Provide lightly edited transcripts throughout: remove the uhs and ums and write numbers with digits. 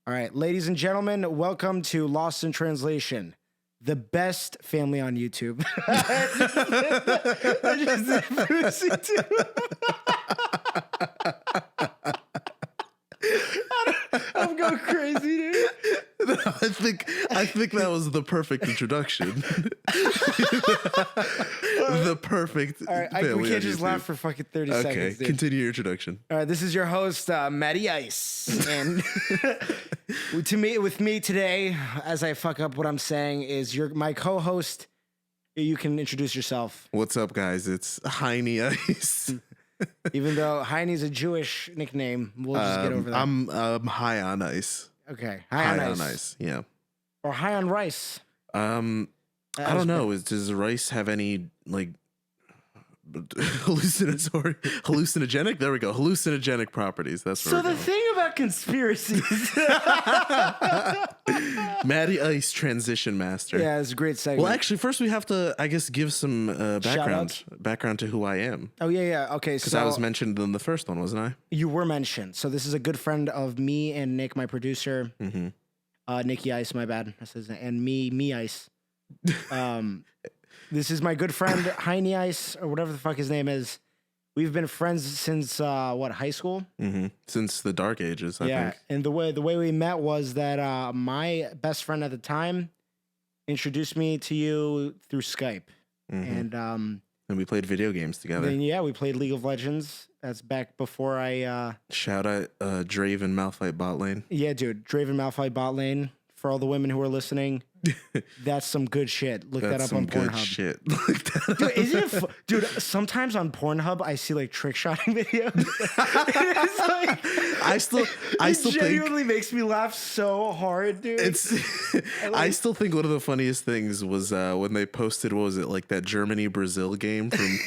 All right, ladies and gentlemen, welcome to Lost in Translation, the best family on YouTube. I just did Pussy too. I'm going crazy, dude. No, I think that was the perfect introduction. The perfect. All right, we can't just laugh for fucking 30 seconds. Okay, Dude. continue your introduction. All right, this is your host, Matty Ice, and with me today, as I fuck up what I'm saying, is my co-host. You can introduce yourself. What's up, guys? It's Heine Ice. Even though Heine's a Jewish nickname, we'll just get over that. I'm high on ice. Okay, High on ice. Yeah. Or high on rice. I don't know. Does rice have any like hallucinogenic? There we go. Hallucinogenic properties. That's where so the thing about conspiracies. Matty Ice transition master. Yeah, it's a great segment. Well, actually, first we have to, I guess, give some Shout-outs? background to who I am. Oh yeah. Okay, Because so I was mentioned in the first one, wasn't I? you were mentioned. So this is a good friend of me and Nick, my producer. Mm-hmm. Nicky Ice, my bad. That's his name. And me Ice. This is my good friend Heine Ice, or whatever the fuck his name is. We've been friends since high school? Mm-hmm. Since the dark ages, I think. And the way we met was that my best friend at the time introduced me to you through Skype, Mm-hmm. and we played video games together. then we played League of Legends. That's back before I. Shout out Draven Malphite bot lane. Yeah, dude, Draven Malphite bot lane. For all the women who are listening, that's some good shit. Look that up on Pornhub. Shit. Dude, isn't it dude, sometimes on Pornhub I see like trick shotting videos. It's like, I still genuinely makes me laugh so hard, dude. I still think one of the funniest things was when they posted, what was it, like that Germany-Brazil game from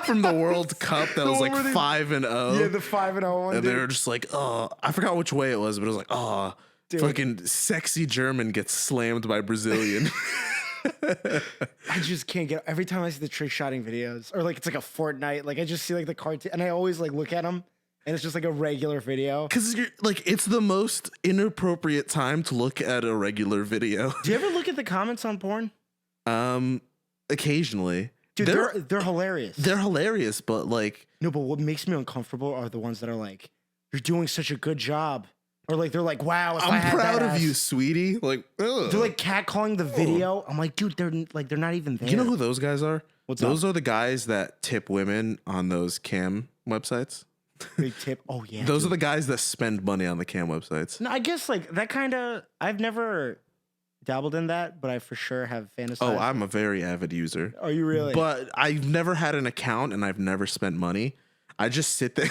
from the World Cup that was like 5-0. Yeah, the 5-0 one. And they were just like, oh, I forgot which way it was, but it was like, oh, dude. Fucking sexy German gets slammed by Brazilian. I just can't get. Every time I see the trick shotting videos, or like it's like a Fortnite, like I just see like the cartoon, and I always like look at them, and it's just like a regular video. Because you're like, it's the most inappropriate time to look at a regular video. Do you ever look at the comments on porn? Occasionally. Dude, they're hilarious. They're hilarious, but like, no, but what makes me uncomfortable are the ones that are like, "You're doing such a good job." Or like they're like, wow, if I'm proud of you, sweetie. Like, ugh. They're like catcalling the video. I'm like, dude, they're not even there. You know who those guys are? Those are the guys that tip women on those cam websites. Big tip. Oh yeah. Those are the guys that spend money on the cam websites. No, I guess like that kind of. I've never dabbled in that, but I for sure have fantasized. Oh, I'm a very avid user. Are you really? But I've never had an account and I've never spent money. I just sit there.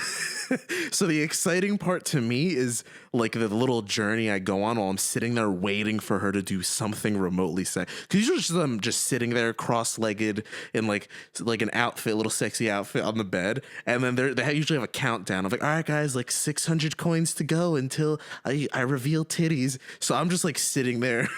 So the exciting part to me is like the little journey I go on while I'm sitting there waiting for her to do something remotely sex. Because usually I'm just sitting there cross-legged in like an outfit, little sexy outfit on the bed. And then they usually have a countdown of like, all right, guys, like 600 coins to go until I reveal titties. So I'm just like sitting there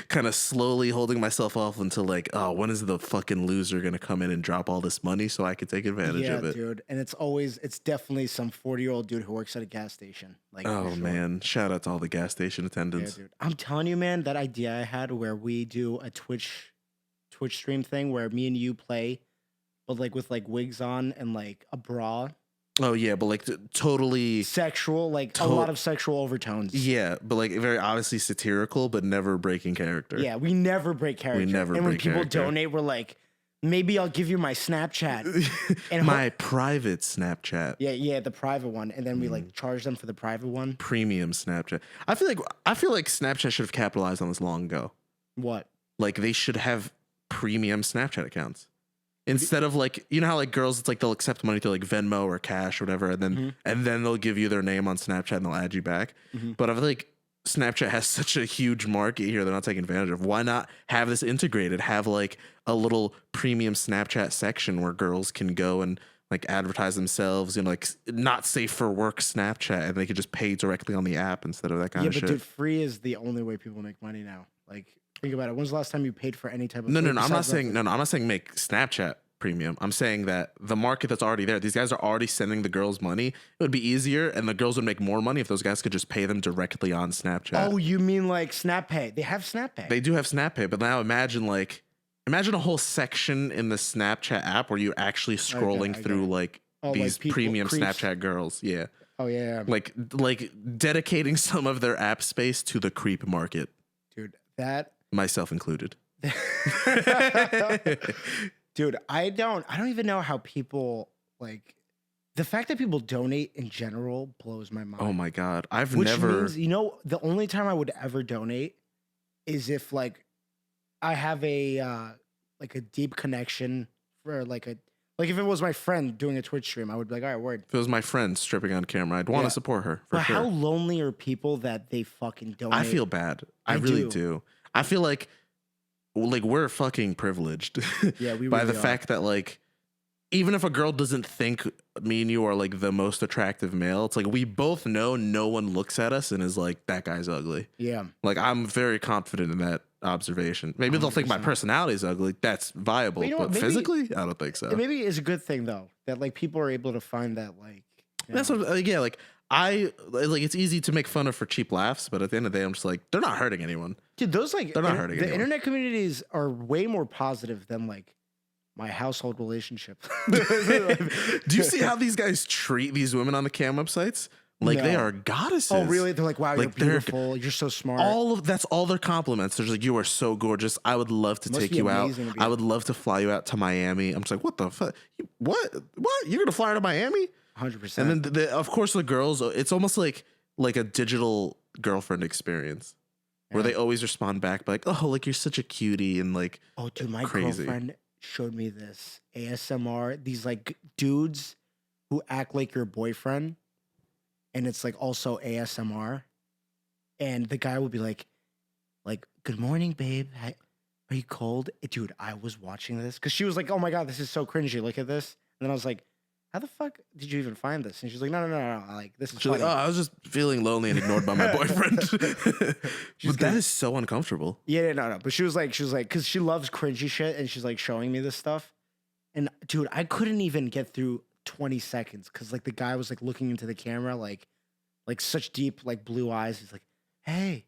kind of slowly holding myself off until like, oh, when is the fucking loser going to come in and drop all this money so I can take advantage of it? Yeah, dude. And it's definitely some 40-year-old dude who works at a gas station. Like, oh, man. Shout out to all the gas station attendants. Yeah, dude. I'm telling you, man, that idea I had where we do a Twitch stream thing where me and you play, but like with like wigs on and like a bra. Oh, yeah, but like totally sexual, like a lot of sexual overtones. Yeah, but like very obviously satirical, but never breaking character. Yeah, we never break character. And when people donate, we're like, maybe I'll give you my Snapchat. And my private Snapchat. Yeah, the private one. And then we like charge them for the private one. Premium Snapchat. I feel like Snapchat should have capitalized on this long ago. What? Like they should have premium Snapchat accounts. Instead of like, you know how like girls, it's like they'll accept money through like Venmo or Cash or whatever, and then they'll give you their name on Snapchat and they'll add you back. But I feel like Snapchat has such a huge market here they're not taking advantage of. Why not have this integrated? Have like a little premium Snapchat section where girls can go and like advertise themselves, you know, like not safe for work Snapchat, and they could just pay directly on the app instead of that kind of shit. Yeah, but dude, free is the only way people make money now. Like, think about it. When's the last time you paid for any type of? No. I'm not saying make Snapchat premium. I'm saying that the market that's already there, these guys are already sending the girls money. It would be easier, and the girls would make more money if those guys could just pay them directly on Snapchat. Oh, you mean like Snap Pay? They have Snap Pay. They do have Snap Pay, but now imagine a whole section in the Snapchat app where you're actually scrolling through like these like premium creeps. Snapchat girls. Yeah. Oh yeah. Like dedicating some of their app space to the creep market. Dude, that myself included. Dude, I don't even know how people like the fact that people donate in general blows my mind. Oh my God. Which means, the only time I would ever donate is if like I have a like a deep connection for like if it was my friend doing a Twitch stream, I would be like, all right, word. If it was my friend stripping on camera, I'd want to support her. For sure. How lonely are people that they fucking donate? I feel bad. I really do. I feel like we're fucking privileged. Yeah, we by really the are. fact that like even if a girl doesn't think me and you are like the most attractive male, it's like we both know no one looks at us and is like, that guy's ugly. Yeah. Like I'm very confident in that observation. Maybe 100%. They'll think my personality is ugly. That's viable. But maybe, physically, I don't think so. Maybe it's a good thing though that like people are able to find that like. That's what, like it's easy to make fun of for cheap laughs, but at the end of the day, I'm just like, they're not hurting anyone. Dude, those like they're not hurting anyone. The internet communities are way more positive than like my household relationship. Do you see how these guys treat these women on the cam websites? Like they are goddesses. Oh, really? They're like, wow, you're beautiful. You're so smart. That's all their compliments. They're just like, you are so gorgeous. I would love to take you out. I would love to fly you out to Miami. I'm just like, what the fuck? What? You're going to fly her to Miami? 100%. And then of course the girls, it's almost like a digital girlfriend experience where they always respond back by like, oh, like you're such a cutie and like, oh, dude, my girlfriend showed me this ASMR. These like dudes who act like your boyfriend, and it's like also ASMR, and the guy would be like, good morning, babe. Are you cold? Dude, I was watching this because she was like, oh my God, this is so cringy. Look at this. And then I was like, how the fuck did you even find this? And she's like, no. Like, this is She's like, oh, I was just feeling lonely and ignored by my boyfriend. But that is so uncomfortable. Yeah, no. But she was like, because she loves cringy shit, and she's like showing me this stuff. And dude, I couldn't even get through 20 seconds because like the guy was like looking into the camera, like such deep, like blue eyes. He's like, hey,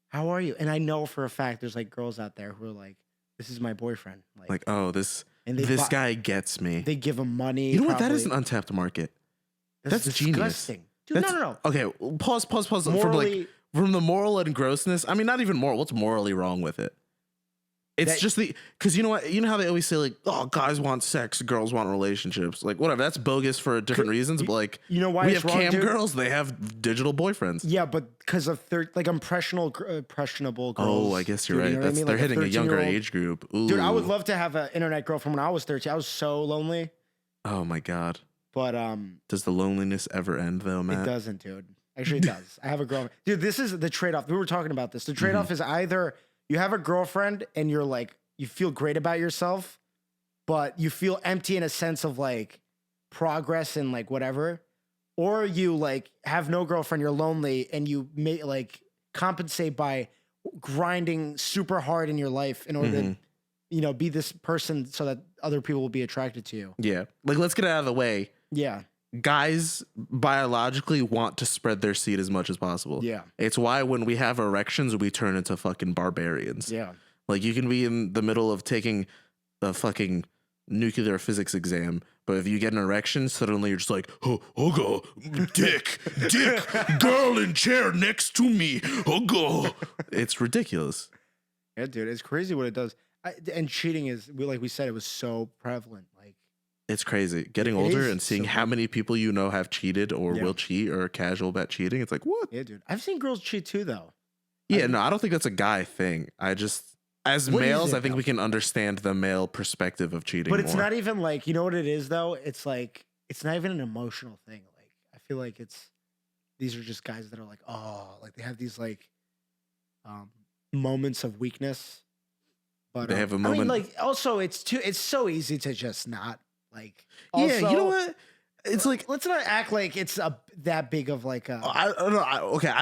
how are you? And I know for a fact there's like girls out there who are like, this is my boyfriend. Like oh, this guy gets me. They give him money. You know what? That is an untapped market. That's disgusting. Genius. Dude, no. Okay, pause. Morally, from the moral and grossness. I mean, not even moral. What's morally wrong with it? It's just because you know what? You know how they always say like, oh, guys want sex, girls want relationships. Like whatever. That's bogus for different reasons. But like, you know why we it's have wrong, cam dude? girls, they have digital boyfriends. Yeah, but because of impressionable girls. Oh, I guess you're right. You know They're hitting a younger age group. Ooh. Dude, I would love to have an internet girlfriend when I was 13. I was so lonely. Oh my God. But does the loneliness ever end though, Matt? It doesn't, dude. Actually, it does. I have a girlfriend. Dude, this is the trade-off. We were talking about this. The trade-off is either you have a girlfriend and you're like, you feel great about yourself, but you feel empty in a sense of like progress and like whatever, or you like have no girlfriend, you're lonely, and you may like compensate by grinding super hard in your life in order to, be this person so that other people will be attracted to you. Yeah. Like, let's get it out of the way. Yeah. Guys biologically want to spread their seed as much as possible. Yeah. It's why when we have erections, we turn into fucking barbarians. Yeah. Like you can be in the middle of taking a fucking nuclear physics exam, but if you get an erection, suddenly you're just like, oh, dick, girl in chair next to me, oh. It's ridiculous. Yeah, dude, it's crazy what it does. And cheating is, like we said, it was so prevalent. Like, it's crazy. Getting older and seeing how many people you know have cheated or will cheat or are casual about cheating. It's like, what? Yeah, dude. I've seen girls cheat too, though. Yeah, no, I don't think that's a guy thing. As males, I think we can understand the male perspective of cheating. But it's more. not even like, you know what it is though? It's like, it's not even an emotional thing. Like, I feel like these are just guys that are like, oh, like they have these like moments of weakness. But they have a moment. I mean, like, also it's so easy to just not like. Yeah, you know what? It's like, let's not act like it's that big of like a. I don't know.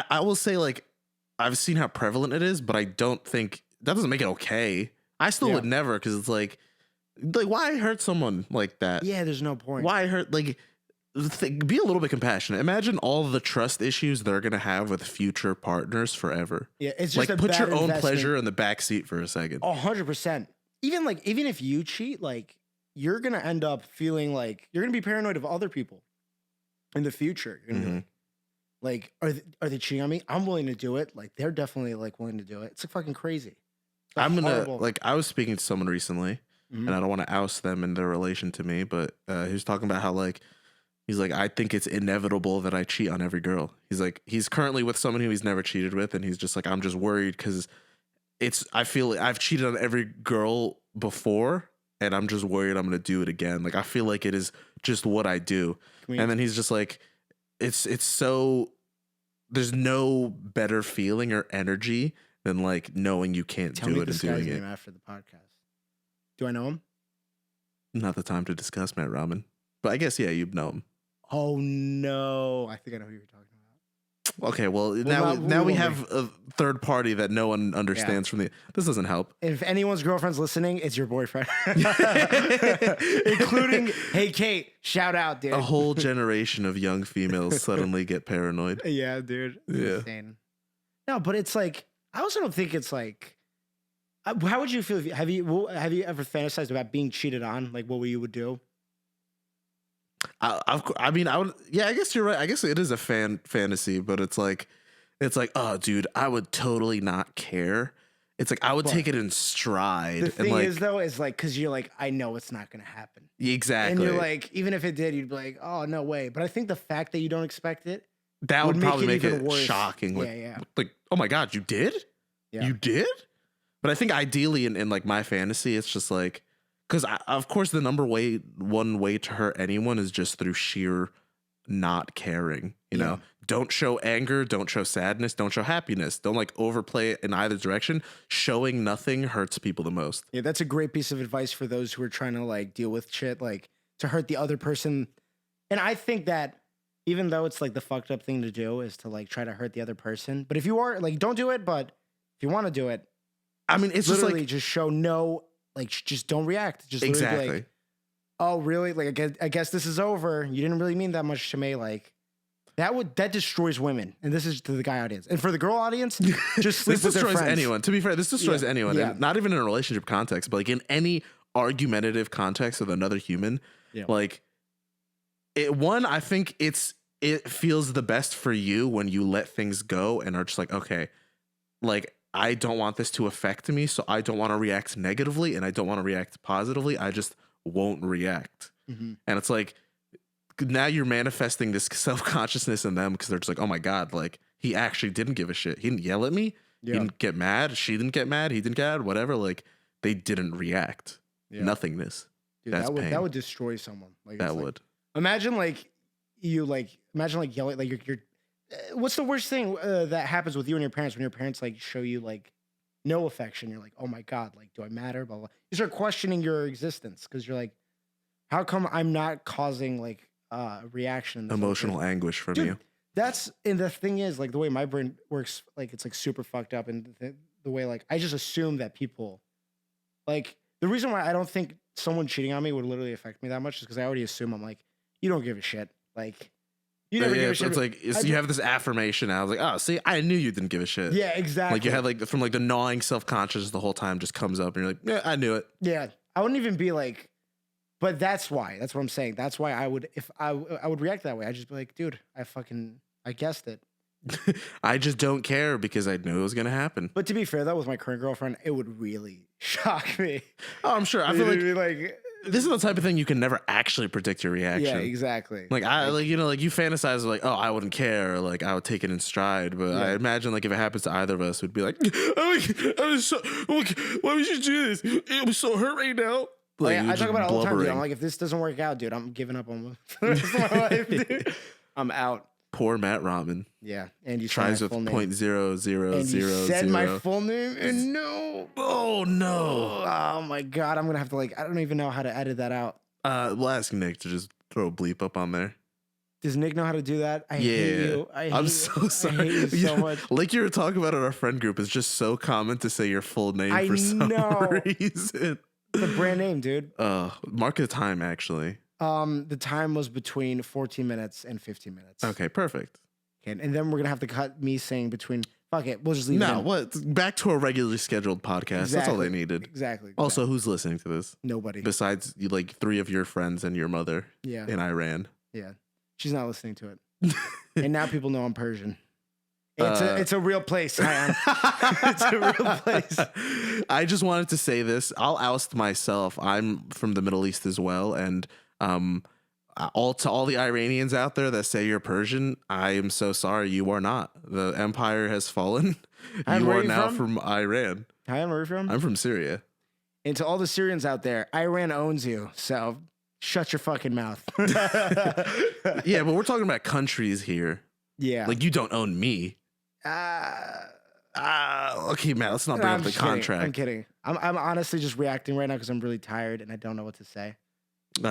I will say like, I've seen how prevalent it is, but I don't think that doesn't make it okay. I still would never, because it's like, Like, why hurt someone like that? Yeah, there's no point. Why hurt? Like, be a little bit compassionate. Imagine all the trust issues they're gonna have with future partners forever. Yeah, it's just Like, a put bad your own investment. pleasure in the back seat for a second. 100%. Even if you cheat, like you're gonna end up feeling like you're gonna be paranoid of other people in the future. You're gonna be like, are they cheating on me? I'm willing to do it. Like they're definitely like willing to do it. It's like fucking crazy. I'm gonna like I was speaking to someone recently, and I don't want to oust them in their relation to me, but he was talking about how like he's like, I think it's inevitable that I cheat on every girl. He's like, he's currently with someone who he's never cheated with, and he's just like, I'm just worried because I feel like I've cheated on every girl before, and I'm just worried I'm gonna do it again. Like I feel like it is just what I do. And then he's just like, it's so there's no better feeling or energy than like knowing you can't do it and doing it. After the podcast. Do I know him? Not the time to discuss Matt Ramen, but I guess yeah, you know him. Oh no, I think I know who you're talking about. Okay, well now we have a third party that no one understands from the. This doesn't help. If anyone's girlfriend's listening, it's your boyfriend, including hey Kate. Shout out, dude. A whole generation of young females suddenly get paranoid. Yeah, dude. It's insane. No, but it's like I also don't think it's like. How would you feel? Have you ever fantasized about being cheated on? Like what you would do? I mean, I would. Yeah, I guess you're right. I guess it is a fantasy, but it's like, oh, dude, I would totally not care. It's like I would take it in stride. The thing is, though, is like because you're like, I know it's not gonna happen. Exactly. And you're like, even if it did, you'd be like, oh no way. But I think the fact that you don't expect it, that would probably make it worse. Shocking. Like, yeah. Like, oh my god, you did? Yeah. You did? But I think ideally in like my fantasy, it's just like. Because, of course, the one way to hurt anyone is just through sheer not caring. You know, don't show anger, don't show sadness, don't show happiness. Don't like overplay it in either direction. Showing nothing hurts people the most. Yeah, that's a great piece of advice for those who are trying to like deal with shit, like to hurt the other person. And I think that even though it's like the fucked up thing to do is to like try to hurt the other person. But if you are like, don't do it. But if you want to do it, I mean, it's literally just like just show no. Like, just don't react. Just exactly. Like, oh, really? Like, I guess this is over. You didn't really mean that much to me. Like, that destroys women. And this is to the guy audience. And for the girl audience, just sleep with their friends. This destroys anyone. To be fair, this destroys anyone. Yeah. And not even in a relationship context, but like in any argumentative context with another human. Yeah. Like, I think it feels the best for you when you let things go and are just like, okay, like, I don't want this to affect me, so I don't want to react negatively and I don't want to react positively. I just won't react. And it's like, now you're manifesting this self-consciousness in them because they're just like, oh my God, like he actually didn't give a shit. He didn't yell at me. He didn't get mad. She didn't get mad. He didn't get mad, whatever. Like they didn't react. Nothingness. Dude, that would destroy someone. Like that would. Like, imagine yelling, like you're what's the worst thing that happens with you and your parents when your parents like show you like no affection? You're like, oh my God, like, do I matter? Blah, blah. You start questioning your existence because you're like, how come I'm not causing like reaction? Emotional anguish from you. And the thing is like the way my brain works, like it's like super fucked up. And the way like, I just assume that people like the reason why I don't think someone cheating on me would literally affect me that much is because I already assume I'm like, you don't give a shit. Like, you never give a shit. It's like you have this affirmation. I was like, oh, see, I knew you didn't give a shit. Yeah, exactly. Like you had like from like the gnawing self-conscious the whole time just comes up and you're like, yeah, I knew it. Yeah, I wouldn't even be like, but that's why. That's what I'm saying. That's why I would, if I would react that way. I'd just be like, dude, I guessed it. I just don't care because I knew it was gonna happen. But to be fair, though, with my current girlfriend, it would really shock me. Oh, I'm sure. I feel like this is the type of thing you can never actually predict your reaction. Yeah, exactly. Like you fantasize like, oh, I wouldn't care, or like I would take it in stride. But I imagine like if it happens to either of us, we'd be like, I'm so, why would you do this? I'm so hurt right now. Like, I talk about it all the time, dude. I'm like, if this doesn't work out, dude, I'm giving up on the rest of my life, dude. I'm out. Poor Matt Ramen. Yeah, and you tries with .0000. Said my full name, and no. Oh no! Oh my God! I'm gonna have to I don't even know how to edit that out. We'll ask Nick to just throw a bleep up on there. Does Nick know how to do that? I hate you. I'm so sorry. I hate you so much. Like you were talking about in our friend group, it's just so common to say your full name for some reason. It's a brand name, dude. Mark the time, actually. The time was between 14 minutes and 15 minutes. Okay, perfect. Okay, and then we're gonna have to cut me saying between. Fuck it, we'll just leave it No, in. what? Back to a regularly scheduled podcast. That's all they needed. Exactly. Also, who's listening to this? Nobody. Besides, like 3 of your friends and your mother. Yeah. In Iran. Yeah. She's not listening to it. And now people know I'm Persian. It's a real place. It's a real place. I just wanted to say this. I'll oust myself. I'm from the Middle East as well, and all the Iranians out there that say you're Persian, I am so sorry. You are not. The empire has fallen. You are now from Iran. Hi, where are you from? I'm from Syria. And to all the Syrians out there, Iran owns you. So shut your fucking mouth. Yeah, but we're talking about countries here. Yeah. Like, you don't own me. Okay, Matt, let's not bring up the contract. I'm kidding. I'm honestly just reacting right now because I'm really tired and I don't know what to say.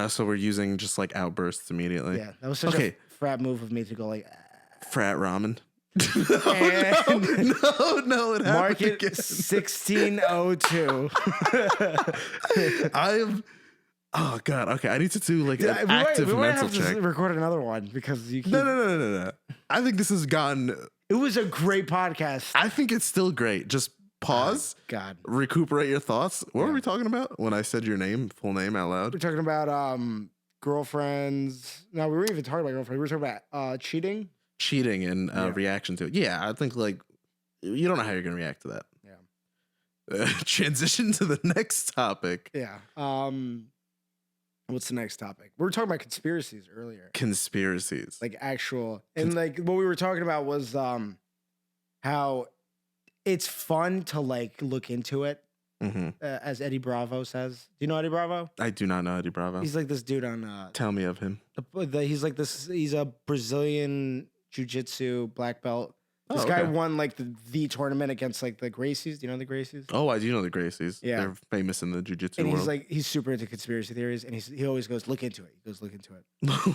So we're using just like outbursts immediately. Yeah, that was such a frat move of me to go like frat ramen. No, it happened market again. 1602. Oh god. Okay, I need to do like an active we might mental have check. to record another one because you keep... No. I think this has gone. It was a great podcast. I think it's still great. Just pause. God. Recuperate your thoughts. What were we talking about when I said your full name out loud? We're talking about girlfriends. No, we weren't even talking about girlfriends. We were talking about cheating. Cheating and reaction to it. Yeah, I think like you don't know how you're gonna react to that. Yeah. Transition to the next topic. Yeah. What's the next topic? We were talking about conspiracies earlier. Conspiracies. Like actual. And like what we were talking about was how it's fun to like look into it. Mm-hmm. As Eddie Bravo says. Do you know Eddie Bravo? I do not know Eddie Bravo. He's like this dude on Tell me of him. He's like this, he's a Brazilian jiu-jitsu black belt. This guy won like the tournament against like the Gracies. Do you know the Gracies? Oh, I do know the Gracies. Yeah. They're famous in the jiu-jitsu And world. he's super into conspiracy theories, and he always goes, look into it. He goes, look into it.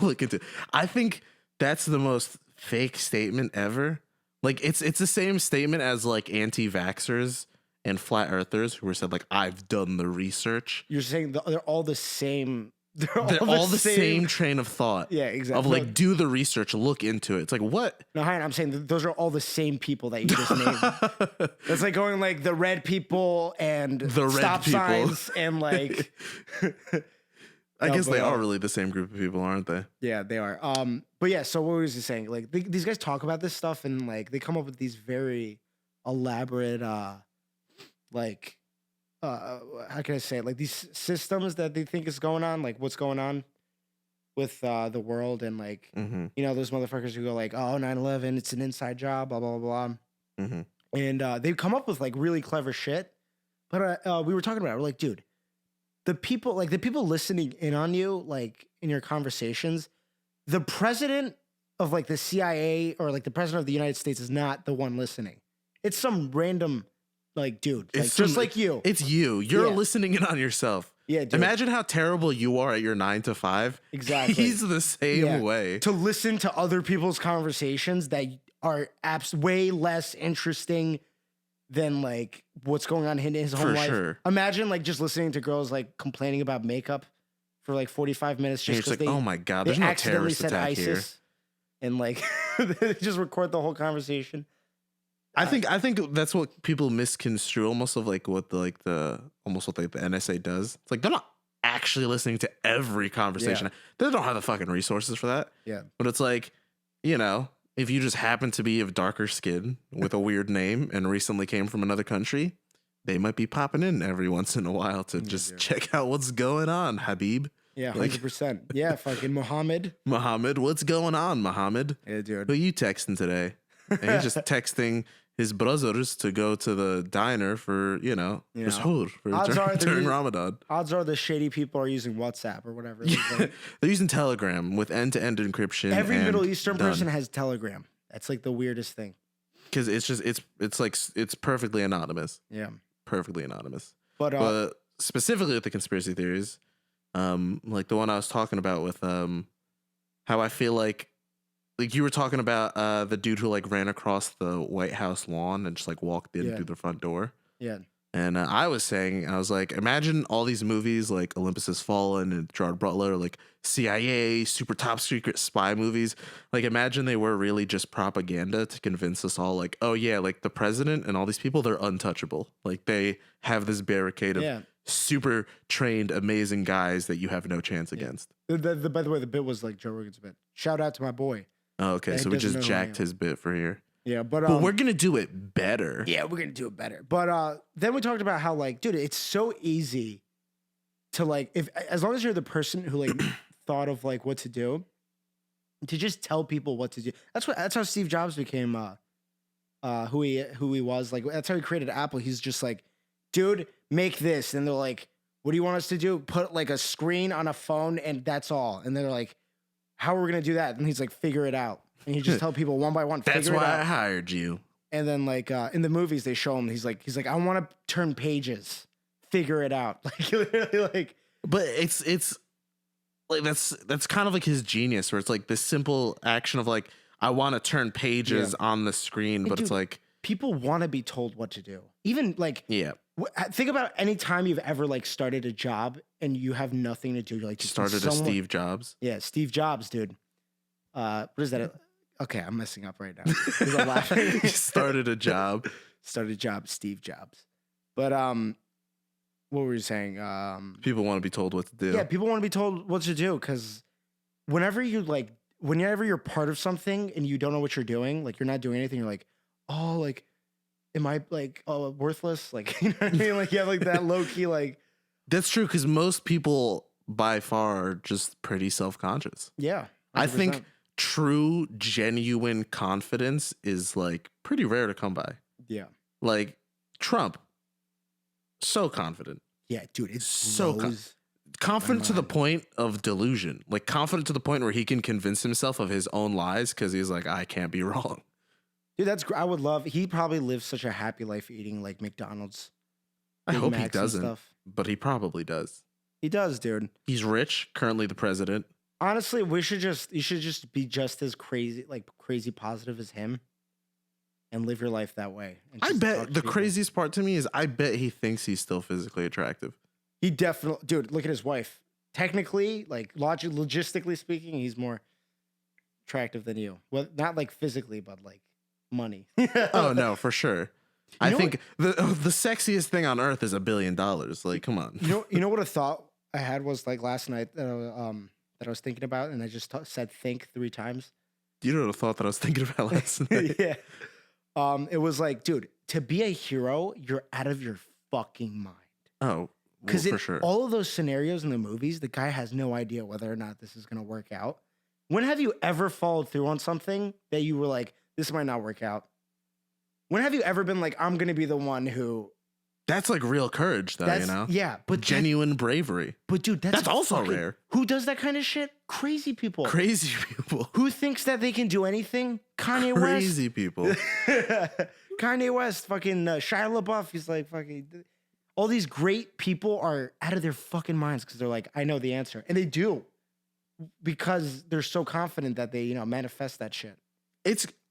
Look into it. I think that's the most fake statement ever. Like it's the same statement as like anti-vaxxers and flat earthers who were said like, I've done the research. You're saying they're all the same. They're all the same train of thought. Yeah, exactly. Of like, do the research, look into it. It's like, what? No, I'm saying those are all the same people that you just named. That's like going like the red people and the stop signs and like. I guess they are really the same group of people, aren't they? Yeah, they are. But yeah, so what was he saying? Like these guys talk about this stuff and like they come up with these very elaborate, how can I say it? Like these systems that they think is going on, like what's going on with the world and like, Mm-hmm. you know, those motherfuckers who go like, oh, 9/11, it's an inside job, blah, blah, blah, blah. Mm-hmm. And they come up with like really clever shit. But we were talking about it. We're like, dude, the people listening in on you, like in your conversations, the president of like the CIA or like the president of the United States is not the one listening. It's some random like dude, like, just like you. It's you. You're listening in on yourself. Yeah, dude. Imagine how terrible you are at your 9 to 5. Exactly. He's the same way. To listen to other people's conversations that are way less interesting than like what's going on in his home life. Sure. Imagine like just listening to girls like complaining about makeup for like 45 minutes just because like, oh my god, there's no terrorist attack ISIS here. And like they just record the whole conversation. I think that's what people misconstrue almost of like what the NSA does. It's like they're not actually listening to every conversation. Yeah. They don't have the fucking resources for that. Yeah. But it's like, you know, if you just happen to be of darker skin with a weird name and recently came from another country, they might be popping in every once in a while to just check out what's going on, Habib. Yeah, 100%. Yeah, fucking Muhammad, what's going on, Muhammad? Yeah, dude. Who you texting today? And he's just texting his brothers to go to the diner for, for suhoor, during Ramadan. Odds are the shady people are using WhatsApp or whatever. Like, they're using Telegram with end-to-end encryption. Every Middle Eastern person has Telegram. That's like the weirdest thing. Because it's perfectly anonymous. Yeah. Perfectly anonymous. But specifically with the conspiracy theories, like the one I was talking about with how I feel like you were talking about the dude who like ran across the White House lawn and just like walked in through the front door. Yeah. And I was saying, I was like, imagine all these movies like Olympus Has Fallen and Gerard Butler, like CIA, super top secret spy movies. Like, imagine they were really just propaganda to convince us all, like, oh, yeah, like the president and all these people, they're untouchable. Like, they have this barricade of Yeah. super trained, amazing guys that you have no chance Yeah. against. By the way, the bit was like Joe Rogan's bit. Shout out to my boy. Oh, okay, Yeah, so he we doesn't just know who I jacked am. his bit for here. Yeah, but But we're going to do it better. yeah, we're gonna do it better. But then we talked about how like, dude, it's so easy to like, if as long as you're the person who like thought of like what to do, to just tell people what to do. That's how Steve Jobs became who he was. Like that's how he created Apple. He's just like, dude, make this, and they're like, what do you want us to do? Put like a screen on a phone, and that's all. And they're like, how are we gonna do that? And he's like, figure it out. And he just tell people one by one. That's figure it why out. I hired you. And then like in the movies they show him he's like I want to turn pages, figure it out. Like literally like. But it's like that's kind of like his genius, where it's like this simple action of like I want to turn pages on the screen, but dude, it's like people want to be told what to do. Even like think about any time you've ever like started a job and you have nothing to do. You're like started a Steve Jobs. Yeah, Steve Jobs, dude. What is that? Okay, I'm messing up right now. I'm laughing. He started a job. Started a job, Steve Jobs. But what were you saying? People want to be told what to do. Yeah, people want to be told what to do because whenever you're part of something and you don't know what you're doing, like you're not doing anything, you're like, oh, like, am I like worthless? Like, you know what I mean? Like, yeah, like that low key, like. That's true because most people by far are just pretty self-conscious. Yeah, 100%. I think true, genuine confidence is like pretty rare to come by. Yeah. Like Trump, so confident. Yeah, dude, it's so confident to the point of delusion. Like confident to the point where he can convince himself of his own lies because he's like, I can't be wrong. Dude, I would love. He probably lives such a happy life eating like McDonald's. I hope he Macs and doesn't, stuff. but he probably does. He does, dude. He's rich, currently the president. Honestly, you should just be just as crazy positive as him, and live your life that way. I bet the craziest part to me is I bet he thinks he's still physically attractive. He definitely, dude. Look at his wife. Technically, like logistically speaking, he's more attractive than you. Well, not like physically, but like money. Oh no, for sure. I think the sexiest thing on earth is $1 billion. Like, come on. You know what a thought I had was like last night that I was thinking about, and I just said think 3 times. You know the thought that I was thinking about last night? Yeah. It was like, dude, to be a hero, you're out of your fucking mind. Oh, because for sure. All of those scenarios in the movies, the guy has no idea whether or not this is going to work out. When have you ever followed through on something that you were like, this might not work out? When have you ever been like, I'm going to be the one who... That's like real courage, though, you know? Yeah, but genuine bravery. But dude, that's also rare. Who does that kind of shit? Crazy people. Crazy people. Who thinks that they can do anything? Kanye West. Crazy people. Kanye West, fucking Shia LaBeouf. He's like fucking... All these great people are out of their fucking minds because they're like, I know the answer. And they do. Because they're so confident that they, manifest that shit.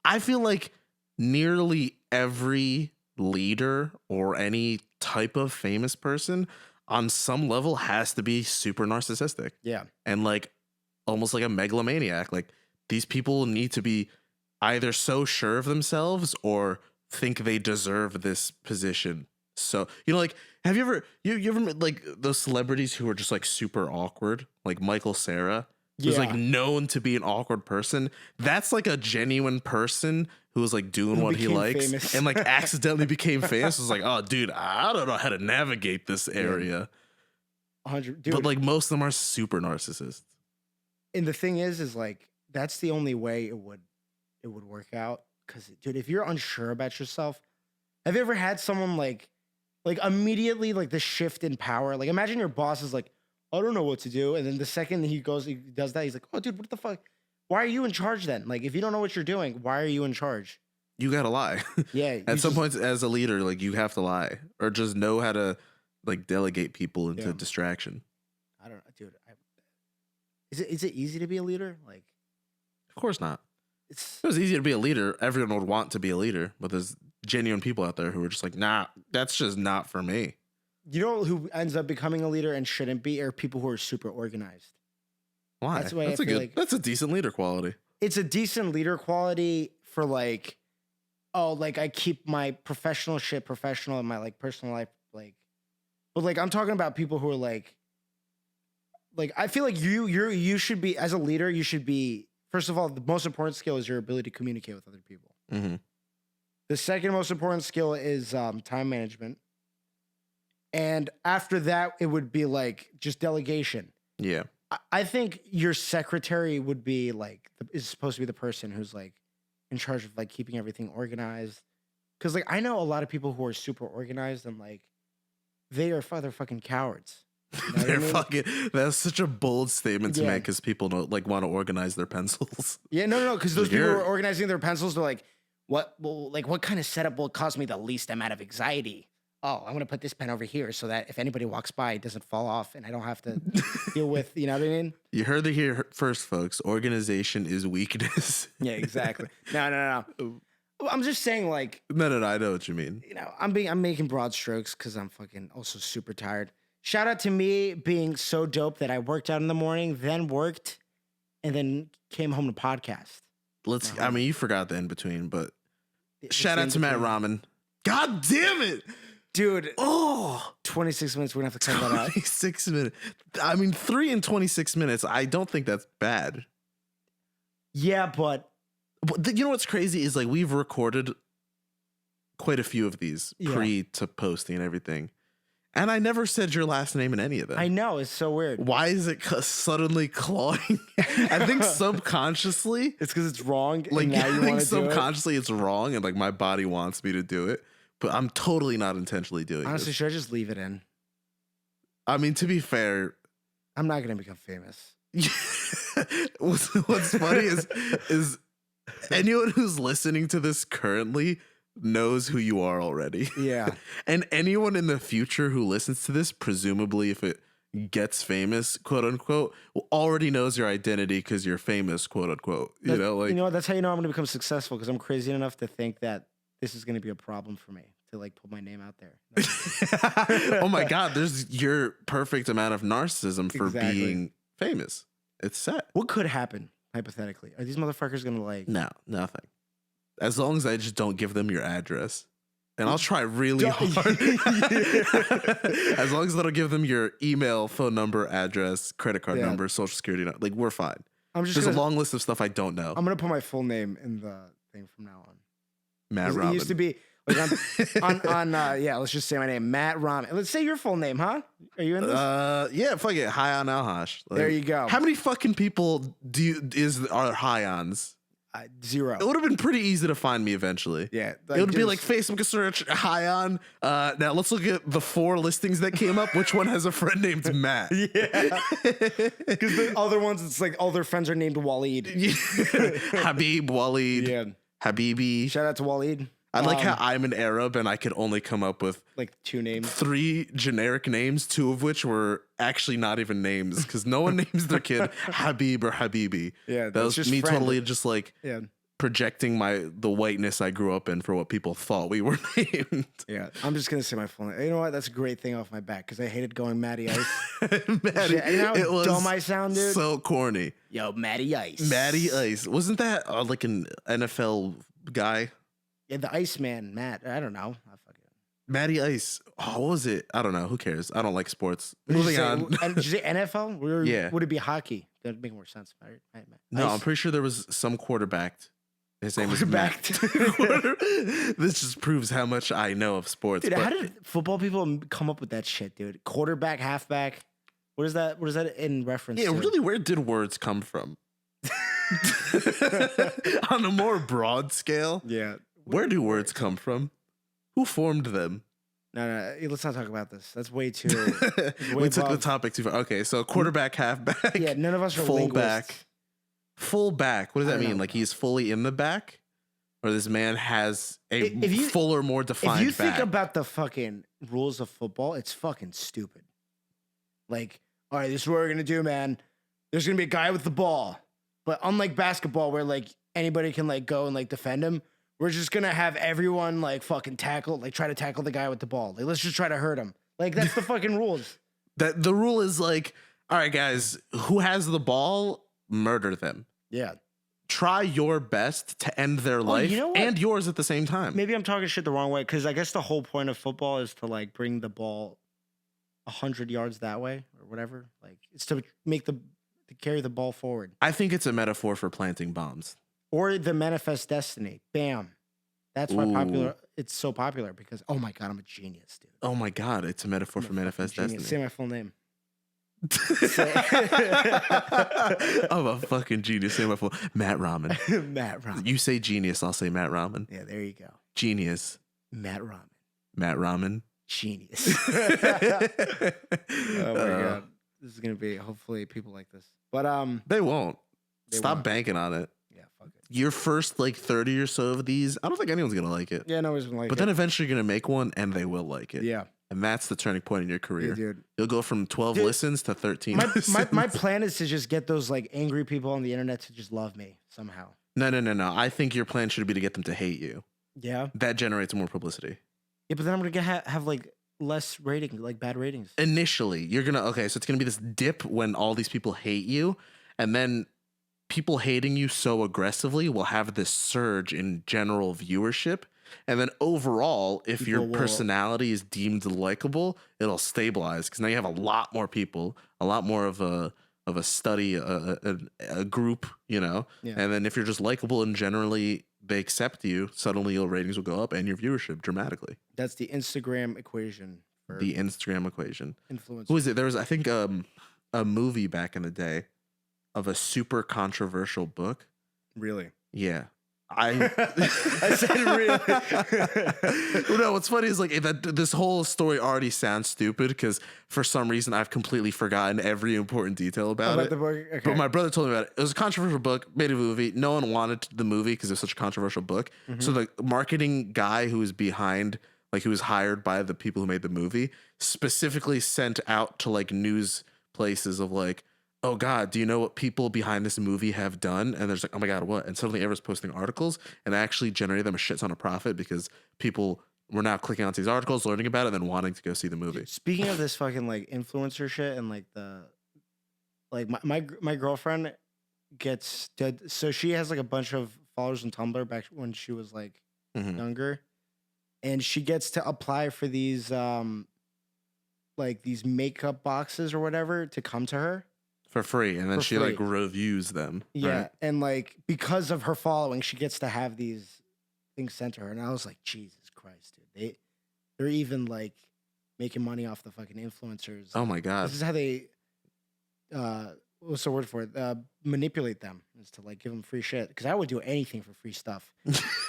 I feel like nearly every leader or any type of famous person on some level has to be super narcissistic. Yeah. And like almost like a megalomaniac. Like these people need to be either so sure of themselves or think they deserve this position. So, like, have you ever met like those celebrities who are just like super awkward, like Michael Cera, who's like known to be an awkward person? That's like a genuine person who was like doing what he likes famous. And like accidentally became famous. It's like, oh, dude, I don't know how to navigate this area. 100, dude. But like most of them are super narcissists. And the thing is like that's the only way it would work out. Because, dude, if you're unsure about yourself, have you ever had someone like immediately like the shift in power? Like imagine your boss is like, I don't know what to do. And then the second he does that, he's like, oh, dude, what the fuck? Why are you in charge then? Like, if you don't know what you're doing, why are you in charge? You gotta lie. Yeah. At some point as a leader, like you have to lie or just know how to like delegate people into distraction. I don't know, dude. Is it easy to be a leader? Like, of course not. If it was easy to be a leader, everyone would want to be a leader, but there's genuine people out there who are just like, nah, that's just not for me. You know who ends up becoming a leader and shouldn't be are people who are super organized. Why? That's why I feel like that's a decent leader quality. it's a decent leader quality for like, oh, like I keep my professional shit professional and my like personal life like, but like I'm talking about people who are like I feel like you should be as a leader. You should be first of all the most important skill is your ability to communicate with other people. Mm-hmm. The second most important skill is time management. And after that, it would be like just delegation. Yeah. I think your secretary would be like, is supposed to be the person who's like in charge of like keeping everything organized. Cause like I know a lot of people who are super organized and like they're fucking cowards. You know They're what I mean? fucking. That's such a bold statement to Yeah. make because people don't like want to organize their pencils. Yeah, no. Cause those Like, people who you're- are organizing their pencils, they're like, what kind of setup will cause me the least amount of anxiety? Oh, I'm gonna put this pen over here so that if anybody walks by, it doesn't fall off and I don't have to deal with, you know what I mean? You heard it here first, folks. Organization is weakness. Yeah, exactly. No. I'm just saying, like, No, I know what you mean. you know, I'm making broad strokes because I'm fucking also super tired. Shout out to me being so dope that I worked out in the morning, then worked, and then came home to podcast. I mean, you forgot the in between, but It's shout in out to Matt between. Ramen. God damn it. Dude, Oh, 26 minutes, we're gonna have to cut that out. 26 minutes. I mean, 3 and 26 minutes. I don't think that's bad. Yeah, but You know what's crazy is like we've recorded quite a few of these Yeah. pre to posting and everything. And I never said your last name in any of them. I know, it's so weird. Why is it suddenly clawing? I think subconsciously, It's because it's wrong. like and now I you think want to do it. subconsciously it's wrong and like my body wants me to do it, but I'm totally not intentionally doing Honestly, it. should I just leave it in? I mean, to be fair, I'm not gonna become famous. what's funny is anyone who's listening to this currently knows who you are already. Yeah. And anyone in the future who listens to this, presumably if it gets famous, quote unquote, already knows your identity because you're famous, quote unquote. You know, like you know what? That's how you know I'm gonna become successful because I'm crazy enough to think that this is gonna be a problem for me to like put my name out there. oh my God, there's your perfect amount of narcissism for Exactly. being famous. It's set. What could happen hypothetically? Are these motherfuckers gonna like? No, nothing. As long as I just don't give them your address. And I'll try really hard. As long as I don't give them your email, phone number, address, credit card Yeah. number, social security, like we're fine. I'm just There's a gonna, long list of stuff I don't know. I'm gonna put my full name in the thing from now on. Matt It used to Ramen. be like on yeah. Let's just say my name, Matt Ramen. Let's say your full name, huh? Are you in this? Yeah, fuck it. High on Alhash. Like, There you go. How many fucking people are high ons? Zero. It would have been pretty easy to find me eventually. Yeah, It would be just- like Facebook search high on. Now let's look at the 4 listings that came up. Which one has a friend named Matt? Yeah, because the other ones, it's like all their friends are named Waleed. Habib, Waleed, Yeah, Habibi. shout out to Waleed. I like how I'm an Arab and I could only come up with Like 2 names. 3 generic names, 2 of which were actually not even names because no one names their kid Habib or Habibi. Yeah, That that's was just me friend. totally just like Yeah, projecting the whiteness I grew up in for what people thought we were named. yeah. I'm just gonna say my full name. You know what? That's a great thing off my back because I hated going Matty Ice. Matty, Yeah, you know how it was dumb I sound, dude? so corny. Yo, Matty Ice. Matty Ice. Wasn't that like an NFL guy? Yeah, the Iceman, Matt. I don't know. I fucking. Matty Ice. Oh, what was it? I don't know. Who cares? I don't like sports. Did you Moving say- on. And did you say NFL? Yeah. Would it be hockey? That'd make more sense, right? No, I'm Ice. pretty sure there was some quarterbacked. His name was Matt. Quarterbacked. This just proves how much I know of sports. Dude, but how did football people come up with that shit, dude? Quarterback, halfback. What is that? What is that in reference yeah, to? really, where did words come from? On a more broad scale, Yeah. where do words come from? Who formed them? No. Let's not talk about this. That's way too. We took the above. topic too far. Okay, so quarterback, halfback, Yeah, none of us are fullback. linguists. Fullback. What does I that don't mean? know. Like he's fully in the back, or this man has a If you- fuller, more defined. If you back? think about the fucking rules of football, it's fucking stupid. Like, all right, this is what we're gonna do, man. There's gonna be a guy with the ball, but unlike basketball, where like anybody can like go and like defend him, We're just gonna have everyone like fucking tackle, like try to tackle the guy with the ball. Like let's just try to hurt him. Like that's the fucking rules. That the rule is like, all right, guys, who has the ball, murder them. Yeah. Try your best to end their life you know what? and yours at the same time. Maybe I'm talking shit the wrong way because I guess the whole point of football is to like bring the ball 100 yards that way or whatever. Like it's to carry the ball forward. I think it's a metaphor for planting bombs. Or the manifest destiny. Bam. That's why Ooh. it's so popular because oh my god, I'm a genius, dude. Oh my God, it's a metaphor for manifest Genius. destiny. Say my full name. I'm a fucking genius. Say my full Matt Ramen. Matt Ramen. You say genius, I'll say Matt Ramen. Yeah, there you go. Genius. Matt Ramen. Matt Ramen. Genius. Oh my god. This is gonna be hopefully people like this. But They won't. They Stop won't. banking on it. yeah, fuck it. Your first like 30 or so of these, I don't think anyone's gonna like it. Yeah, no one's gonna like But it. then eventually you're gonna make one and they will like it. Yeah. And that's the turning point in your career. Yeah, dude. You'll go from 12 Dude, listens to 13 My listens. plan is to just get those like angry people on the internet to just love me somehow. No. I think your plan should be to get them to hate you. Yeah. That generates more publicity. Yeah, but then I'm gonna have like less rating, like bad ratings. Initially, you're gonna so it's gonna be this dip when all these people hate you, and then people hating you so aggressively will have this surge in general viewership. And then overall, if your People will- personality is deemed likable, it'll stabilize because now you have a lot more people, a lot more of a study, a group, you know. Yeah. And then if you're just likable and generally they accept you, suddenly your ratings will go up and your viewership dramatically. That's the Instagram equation for The Instagram equation. influence. Who is it? There was, I think, a movie back in the day of a super controversial book. Really? Yeah. I said really. No, what's funny is like this whole story already sounds stupid because for some reason I've completely forgotten every important detail about it. the book? Okay. But my brother told me about it. It was a controversial book, made a movie. No one wanted the movie because it was such a controversial book. So the marketing guy who was behind, like who was hired by the people who made the movie, specifically sent out to like news places of like, oh God, do you know what people behind this movie have done? And there's like, oh my God, what? And suddenly everyone's posting articles and actually generated them a shit ton of profit because people were now clicking onto these articles, learning about it, and then wanting to go see the movie. Speaking of this fucking like influencer shit and like my girlfriend gets dead. So she has like a bunch of followers on Tumblr back when she was like Mhm. younger, and she gets to apply for these like these makeup boxes or whatever to come to her. For free. And then For she like free. reviews them. Yeah, right? and like because of her following, she gets to have these things sent to her, and I was like, Jesus Christ, dude, they're even like making money off the fucking influencers. Oh my God. This is how they what's the word for it? Manipulate them is to like give them free shit because I would do anything for free stuff,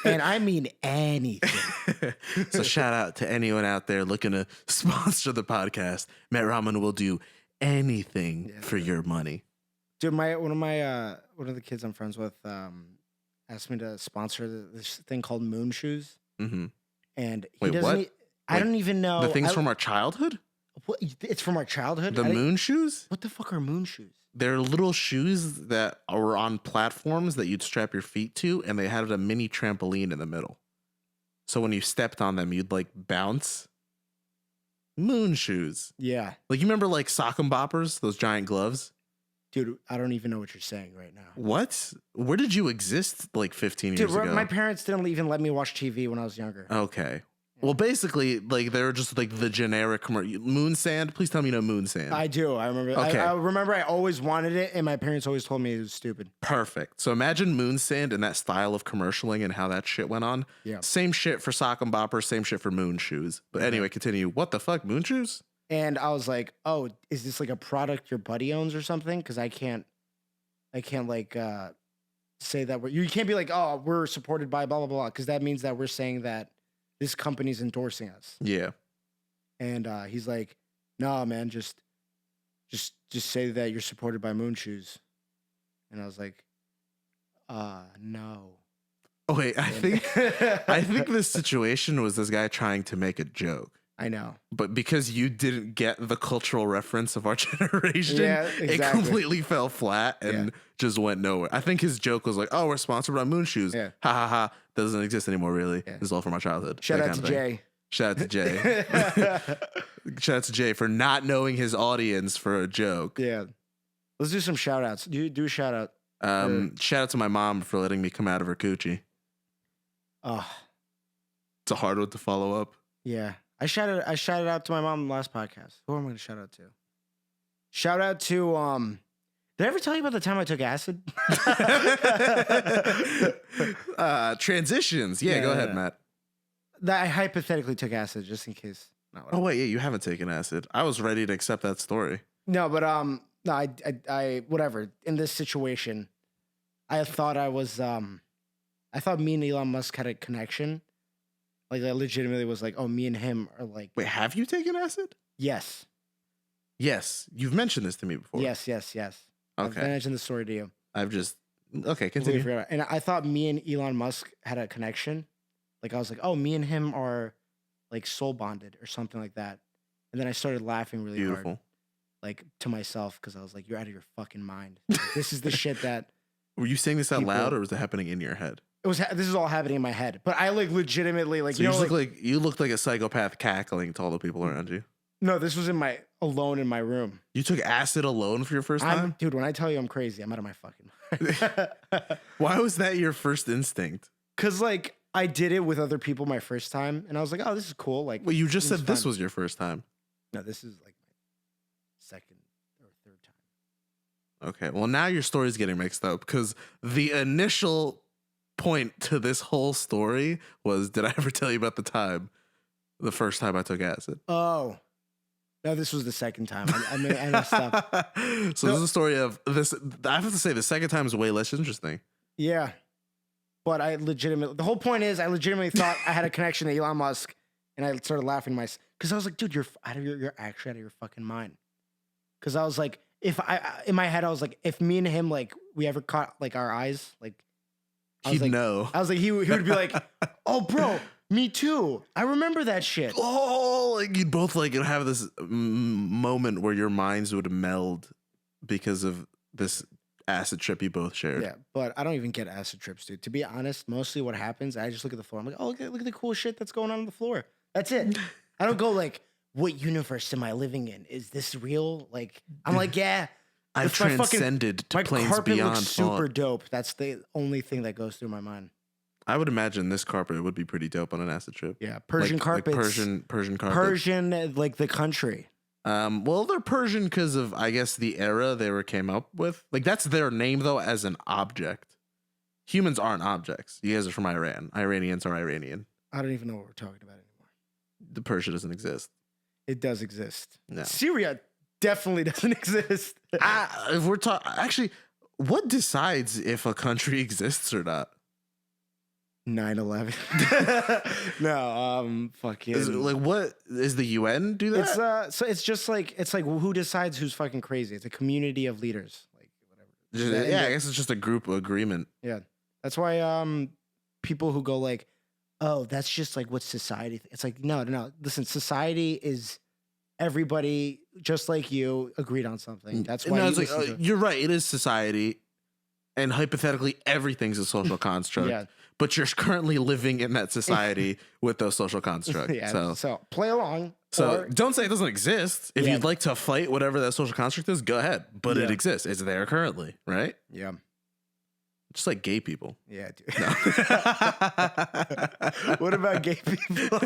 and I mean anything. So shout out to anyone out there looking to sponsor the podcast. Matt Ramen will do anything for your money. Dude, one of the kids I'm friends with asked me to sponsor this thing called Moon Shoes, Mm-hmm. and he Wait, doesn't. what? I don't even know The things from our childhood? What, it's from our childhood. The moon shoes? What the fuck are moon shoes? They're little shoes that were on platforms that you'd strap your feet to, and they had a mini trampoline in the middle. So when you stepped on them, you'd like bounce. Moon shoes. Yeah, Like you remember like sock and boppers, those giant gloves? dude, I don't even know what you're saying right now. What? Where did you exist like 15 Dude, years ago? my parents didn't even let me watch TV when I was younger. Okay. Well, basically, like they were just like the generic commercial. Moon sand. Please tell me you know moon sand. I do. I remember. Okay. I remember. I always wanted it, and my parents always told me it was stupid. Perfect. So imagine moon sand and that style of commercialing and how that shit went on. Yeah. Same shit for sock and boppers. Same shit for moon shoes. But anyway, continue. What the fuck, moon shoes? And I was like, "Oh, is this like a product your buddy owns or something?" Because I can't like say that you can't be like, "Oh, we're supported by blah blah blah," because that means that we're saying that this company's endorsing us. Yeah. And he's like, "No, man, just say that you're supported by Moon Shoes." And I was like, no. Oh wait, I think this situation was this guy trying to make a joke. I know. But because you didn't get the cultural reference of our generation, Yeah, it exactly. completely fell flat and just went nowhere. I think his joke was like, "Oh, we're sponsored by Moon Shoes." Yeah. Ha ha ha. doesn't exist anymore. Really, Yeah. it's all from my childhood. Shout that out kind to of thing. Jay. Shout out to Jay. Shout out to Jay for not knowing his audience for a joke. Yeah. Let's do some shout outs. Do a shout out. Shout out to my mom for letting me come out of her coochie. Oh, It's a hard one to follow up. yeah. I shouted out to my mom in the last podcast. Who am I going to shout out to? Shout out to did I ever tell you about the time I took acid? Transitions. Yeah, go ahead, Matt. That I hypothetically took acid just in case. No, Oh wait, yeah, you haven't taken acid. I was ready to accept that story. no, but no, I whatever. In this situation, I thought I thought me and Elon Musk had a connection. Like I legitimately was like, oh, me and him are like. Wait, have you taken acid? Yes. Yes, you've mentioned this to me before. Yes. I've Okay. mentioned the story to you. I've just okay. Completely Continue. forgot about it. And I thought me and Elon Musk had a connection. Like I was like, oh, me and him are like soul bonded or something like that. And then I started laughing really hard, Beautiful. like to myself, because I was like, you're out of your fucking mind. Like, this is the shit that Were you saying this out People- loud, or was it happening in your head? it was. This is all happening in my head. But I like legitimately like So you you know look like, like you looked like a psychopath cackling to all the people around you. no, this was alone in my room. You took acid alone for your first time. Dude, when I tell you I'm crazy, I'm out of my fucking mind. Why was that your first instinct? Cause like I did it with other people my first time, and I was like, oh, this is cool. Like, Well, you just seems said this fun. was your first time. No, this is like my second or third time. Okay. Well, now your story's getting mixed up because the initial point to this whole story was, did I ever tell you about the first time I took acid? Oh, no, this was the second time. I messed up. So this is a story of this. I have to say, the second time is way less interesting. Yeah, but the whole point is, I legitimately thought I had a connection to Elon Musk, and I started laughing myself because I was like, dude, you're actually out of your fucking mind. Because I was like, in my head, I was like, if me and him like we ever caught like our eyes, like He'd like, know. I was like, he would be like, oh, bro, me too. I remember that shit. Oh, like you'd both like have this moment where your minds would meld because of this acid trip you both shared. Yeah, but I don't even get acid trips, dude. To be honest, mostly what happens, I just look at the floor. I'm like, oh, look at the cool shit that's going on the floor. That's it. I don't go like, what universe am I living in? Is this real? Like, I'm like, yeah. I've it's my fucking- transcended to My planes carpet beyond looks super thought. dope. That's the only thing that goes through my mind. I would imagine this carpet would be pretty dope on an acid trip. Yeah, Persian like carpets. Persian carpets. Persian, like the country. Well, they're Persian because of, I guess, the era they came up with. Like, that's their name, though, as an object. Humans aren't objects. You guys are from Iran. Iranians are Iranian. I don't even know what we're talking about anymore. The Persia doesn't exist. It does exist. No. Syria definitely doesn't exist. If we're talking, actually, what decides if a country exists or not? 9/11. No, fucking. Is it, like, what is the UN do that? It's so it's just like who decides who's fucking crazy? It's a community of leaders, like whatever. Yeah, I guess it's just a group agreement. Yeah, that's why people who go like, oh, that's just like what society. It's like no. Listen, society is everybody just like you agreed on something. That's why No, you it's like, listen to it. you're right. It is society, and hypothetically, everything's a social construct. Yeah. But you're currently living in that society with those social constructs. Yeah, so play along. So or- don't say it doesn't exist. If Yeah. you'd like to fight whatever that social construct is, go ahead. But it Yeah. exists. It's there currently, right? yeah, Just like gay people. yeah, dude. No. What about gay people?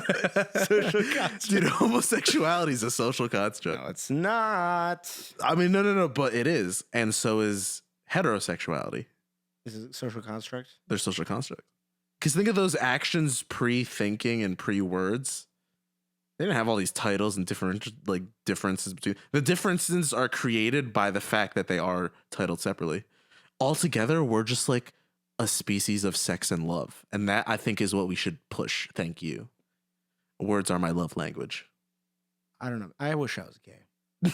Social construct. Dude, homosexuality is a social construct. No, it's not. I mean, no, but it is. And so is heterosexuality. This is a social construct. They're social constructs. Because think of those actions pre-thinking and pre-words. They didn't have all these titles and different like differences between. The differences are created by the fact that they are titled separately. Altogether, we're just like a species of sex and love. And that, I think, is what we should push. Thank you. Words are my love language. I don't know. I wish I was gay.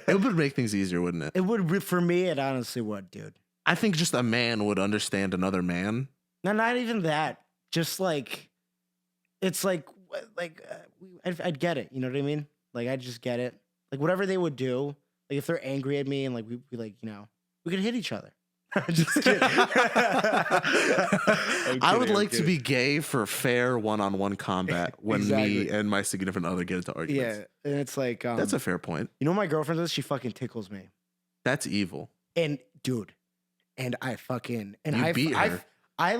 It would make things easier, wouldn't it? It would for me. It honestly would, dude. I think just a man would understand another man. No, not even that. Just like, it's like I'd get it. You know what I mean? Like I'd just get it. Like whatever they would do. Like if they're angry at me and like we like we could hit each other. Just kidding. I would like to be gay for fair one-on-one combat when me Exactly. and my significant other get into arguments. Yeah, and it's like, That's a fair point. you know what my girlfriend does? She fucking tickles me. That's evil. And dude, and I fucking and You beat her. I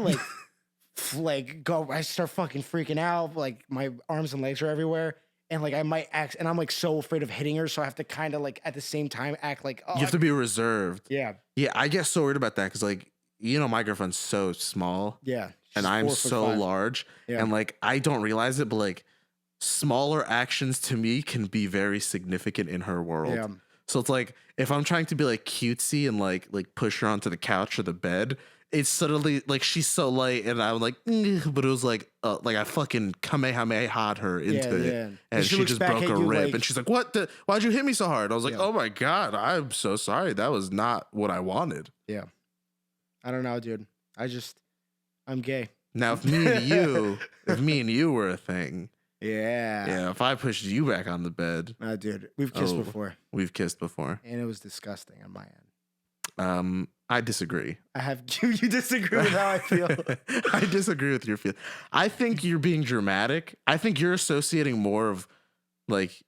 like go. I start fucking freaking out. Like my arms and legs are everywhere, and like I might act, and I'm like so afraid of hitting her, so I have to kind of like at the same time act like, oh, You have to be reserved. yeah, Yeah, I get so worried about that because, like, you know, my girlfriend's so small yeah, and she's I'm 4'5". so large, Yeah. and like I don't realize it, but like smaller actions to me can be very significant in her world. Yeah. So it's like if I'm trying to be like cutesy and like push her onto the couch or the bed, it's suddenly like she's so light, and I'm like, but it was like I fucking kamehameha'd her into it, yeah. and She she looks just back broke at a you rib, like- and she's like, why'd you hit me so hard? I was like, Yeah. oh my god, I'm so sorry. That was not what I wanted. Yeah. I don't know, dude. I'm gay. Now, if me and you were a thing, Yeah. yeah, if I pushed you back on the bed, No, dude. We've kissed Oh. before, we've kissed before. and it was disgusting on my end. I disagree. You disagree with how I feel. I disagree with your feel. I think you're being dramatic. I think you're associating more of like,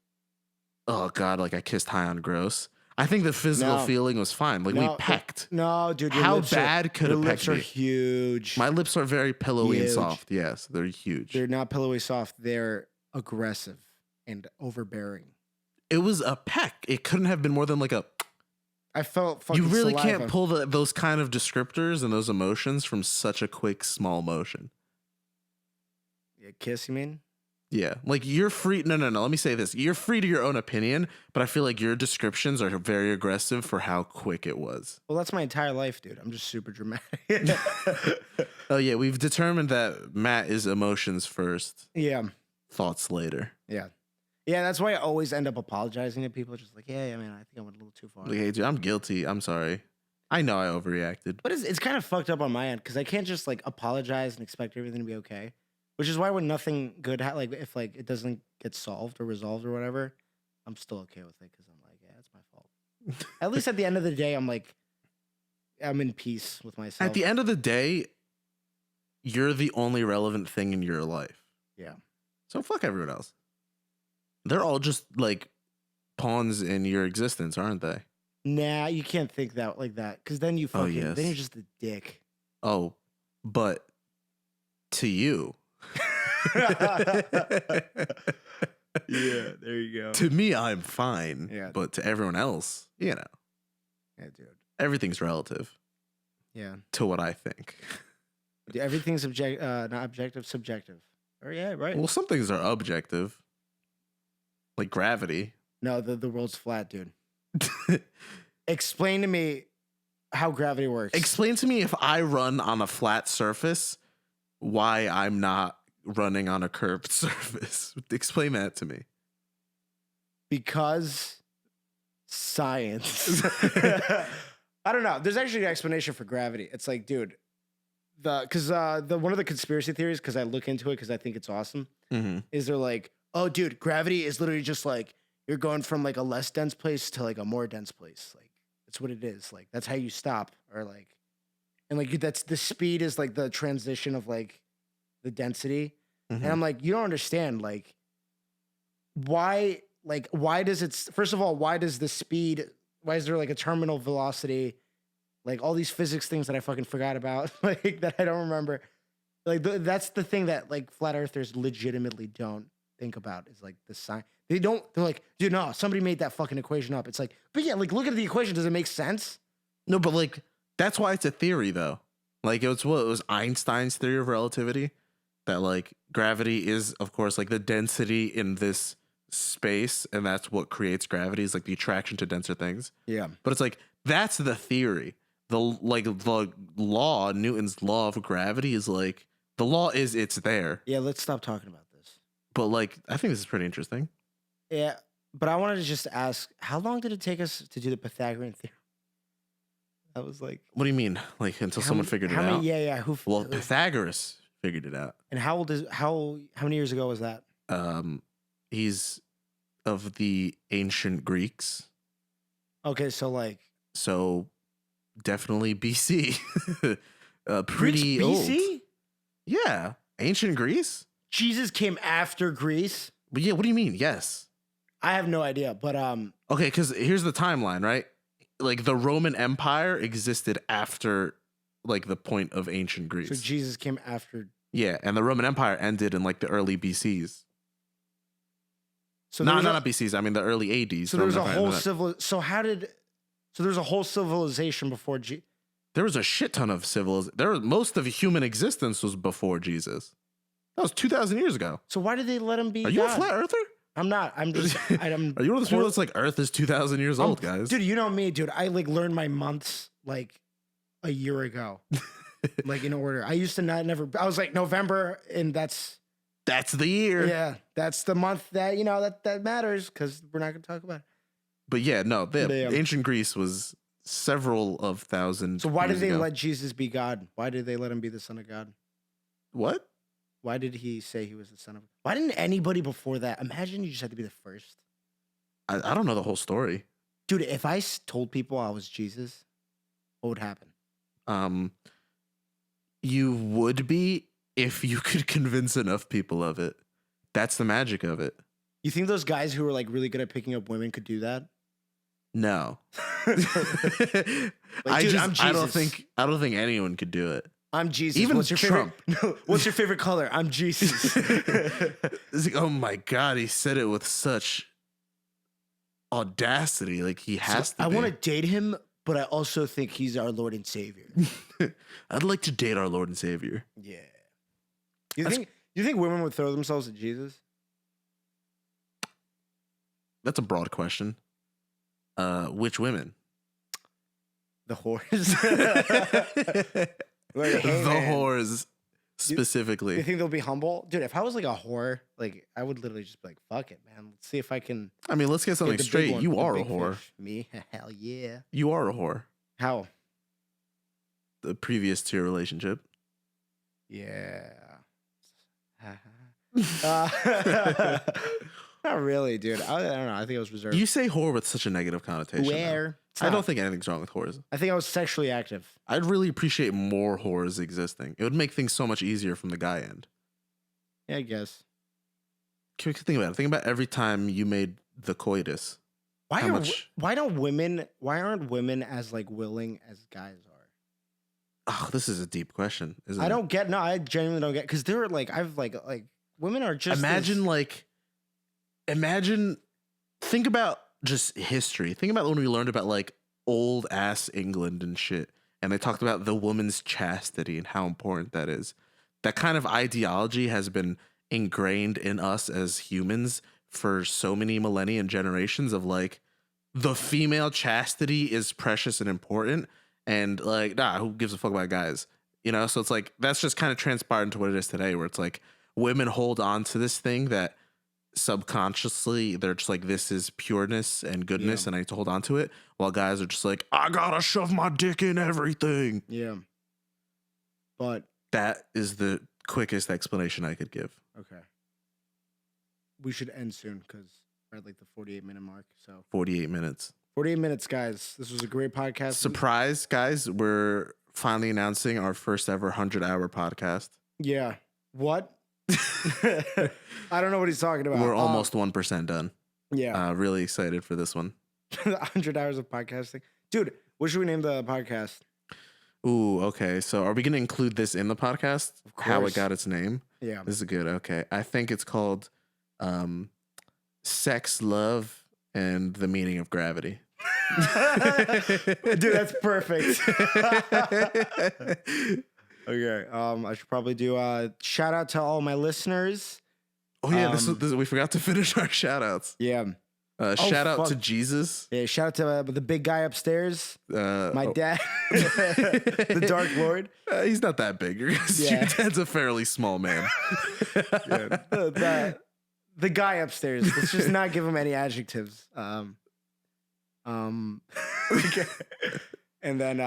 oh god, like I kissed high on gross. I think the physical No. feeling was fine. Like we No, pecked. No, dude. Your How lips bad could your a lips peck are be? huge. My lips are very pillowy and Huge. soft. Yes, they're huge. They're not pillowy soft. They're aggressive and overbearing. It was a peck. It couldn't have been more than like a. I felt fucking You really saliva. can't pull those kind of descriptors and those emotions from such a quick, small motion. Yeah, kiss, you mean? Yeah, like you're free. No. Let me say this: you're free to your own opinion, but I feel like your descriptions are very aggressive for how quick it was. Well, that's my entire life, dude. I'm just super dramatic. Oh yeah, we've determined that Matt is emotions first, Yeah. thoughts later. Yeah. Yeah, that's why I always end up apologizing to people. Just like, yeah, I mean, I think I went a little too far. Like, hey, dude, I'm guilty. I'm sorry. I know I overreacted. But it's kind of fucked up on my end because I can't just like apologize and expect everything to be okay. Which is why when nothing good, like if like it doesn't get solved or resolved or whatever, I'm still okay with it because I'm like, yeah, it's my fault. At least at the end of the day, I'm like, I'm in peace with myself. At the end of the day, you're the only relevant thing in your life. Yeah. So fuck everyone else. They're all just like pawns in your existence, aren't they? Nah, you can't think that like that because then you fucking yes. then you're just a dick. Oh, but to you. Yeah, there you go. To me, I'm fine. Yeah. But to everyone else, you know, Yeah, dude. everything's relative Yeah. to what I think. Dude, everything's not objective, subjective. Or yeah, right. Well, some things are objective, like gravity. No, the world's flat, dude. Explain to me how gravity works. Explain to me if I run on a flat surface, why I'm not running on a curved surface. Explain that to me. Because science. I don't know. There's actually an explanation for gravity. It's like, dude, because one of the conspiracy theories, because I look into it because I think it's awesome, is they're like, oh, dude, gravity is literally just like you're going from like a less dense place to like a more dense place. Like that's what it is. Like that's how you stop, or like, and like that's the speed is like the transition of like the density. And I'm like, you don't understand. Like, why does it? First of all, why does the speed? Why is there like a terminal velocity? Like all these physics things that I fucking forgot about, like that I don't remember. Like that's the thing that like flat earthers legitimately don't think about is like the sign. They don't. They're like, dude, no, somebody made that fucking equation up. It's like, but yeah, like look at the equation. Does it make sense? No, but like that's why it's a theory, though. Like it was Einstein's theory of relativity that like gravity is, of course, like the density in this space, and that's what creates gravity is like the attraction to denser things. Yeah. But it's like that's the theory. The law, Newton's law of gravity is like the law is it's there. Yeah. Let's stop talking about this. But like I think this is pretty interesting. Yeah, but I wanted to just ask, how long did it take us to do the Pythagorean theorem? That was like, What do you mean? Like until someone figured it how many, out? Yeah. Well, Pythagoras figured it out. And how old is how many years ago was that? He's of the ancient Greeks. Okay, so like So definitely BC. Pretty old. BC? Yeah, ancient Greece. Jesus came after Greece? But yeah, what do you mean? Yes. I have no idea, but Okay, because here's the timeline, right? Like the Roman Empire existed after like the point of ancient Greece. so Jesus came after. Yeah, and the Roman Empire ended in like the early BCs. So No, there was not BCs. I mean the early ADs. So there was a Roman Empire, whole not- civil. So how did? So there's a whole civilization before There was a shit ton of civils. Most of human existence was before Jesus. That was 2,000 years ago. So why did they let him be? Are you God? a flat earther? I'm not. I'm just. I'm. Are you one of those people that's like Earth is 2,000 years old, guys? Dude, you know me, dude. I like learned my months like a year ago, like in order. I used to never. I was like November, and that's the year. yeah, that's the month that that matters because we're not gonna talk about it. But yeah, no, Damn. ancient Greece was several of thousand. So why did years they ago. let Jesus be God? Why did they let him be the son of God? What? Why did he say he was the son of? Why didn't anybody before that? Imagine you just had to be the first. I don't know the whole story. Dude, if I told people I was Jesus, what would happen? You would be if you could convince enough people of it. That's the magic of it. You think those guys who are like really good at picking up women could do that? No. Like, dude, I'm I don't Jesus. think anyone could do it. I'm Jesus. Even what's your Trump. favorite? No, what's your favorite color? I'm Jesus. It's like, oh my God, he said it with such audacity. Like he has to. I want to date him, but I also think he's our Lord and Savior. I'd like to date our Lord and Savior. Yeah. You think women would throw themselves at Jesus? That's a broad question. Which women? The whores. The Like, hey, man, whores specifically. You think they'll be humble? Dude, if I was like a whore, like I would literally just be like, fuck it, man. Let's see if I can I mean, let's get get something the big straight. one, You the are a big whore. fish. Me? Hell yeah. You are a whore. How? The previous to your relationship. Yeah. Not really, dude. I don't know. I think I was reserved. You say whore with such a negative connotation. though. Where? I don't think anything's wrong with whores. I think I was sexually active. I'd really appreciate more whores existing. It would make things so much easier from the guy end. Yeah, I guess. Think about it. Think about every time you made the coitus. Why How are, much- why aren't women as like willing as guys are? Oh, this is a deep question, isn't it? I don't get. No, I genuinely don't get. Because they're like, I've like women are just. Imagine. Think about just history. Think about when we learned about like old ass England and shit, and they talked about the woman's chastity and how important that is. That kind of ideology has been ingrained in us as humans for so many millennia and generations of like the female chastity is precious and important. And like, nah, who gives a fuck about guys? You know, so it's like that's just kind of transpired into what it is today, where it's like women hold on to this thing that subconsciously they're just like, this is pureness and goodness, Yeah. and I need to hold on to it. While guys are just like, I gotta shove my dick in everything. Yeah. But That is the quickest explanation I could give. okay, we should end soon because we're at like the 48-minute mark. So 48 minutes. 48 minutes, guys. This was a great podcast. Surprise, guys. We're finally announcing our first ever 100-hour podcast. Yeah. What? I don't know what he's talking about. We're almost 1% done. Yeah. Really excited for this one. 100 hours of podcasting. Dude, what should we name the podcast? Ooh, okay. So are we going to include this in the podcast? Of How it course. got its name? Yeah. This is good. Okay. I think it's called Sex, Love, and the Meaning of Gravity. Dude, that's perfect. Okay. I should probably do a shout out to all my listeners. Oh, yeah. This we forgot to finish our shout outs. Yeah. Shout out fuck. to Jesus. Yeah. Shout out to the big guy upstairs. My dad, the Dark Lord. He's not that big. Your dad's a fairly small man. Yeah. The guy upstairs. Let's just not give him any adjectives. Okay. And then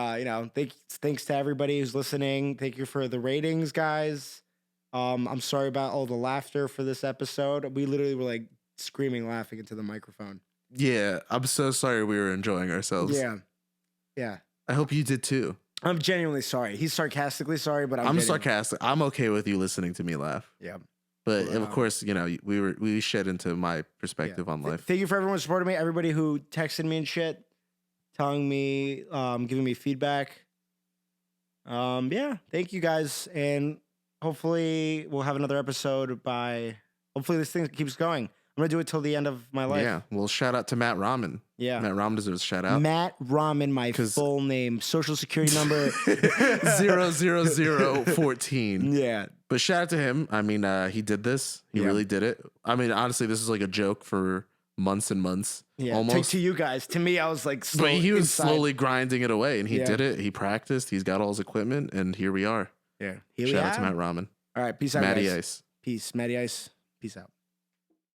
thanks to everybody who's listening. Thank you for the ratings, guys. I'm sorry about all the laughter for this episode. We literally were like screaming, laughing into the microphone. Yeah, I'm so sorry we were enjoying ourselves. Yeah. I hope you did too. I'm genuinely sorry. He's sarcastically sorry, but I'm sarcastic. I'm okay with you listening to me laugh. Yeah. But of course, you know, we shed into my perspective on life. Thank you for everyone supporting me. Everybody who texted me and shit, telling me, giving me feedback. Yeah, thank you guys, and hopefully we'll have another episode by. Hopefully this thing keeps going. I'm gonna do it till the end of my life. Yeah. Well, shout out to Matt Ramen. Yeah. Matt Ramen deserves a shout out. Matt Ramen, my full name, social security number 00014. Yeah. But shout out to him. I mean, he did this. He really did it. I mean, honestly, this is like a joke for months and months. Yeah. Almost. To you guys. To me, I was like, but he was slowly grinding it away, and he did it. He practiced. He's got all his equipment, and here we are. Yeah. Shout out to Matt Ramen. All right. Peace out, Matty guys. Ice. Peace. Matty Ice. Peace out.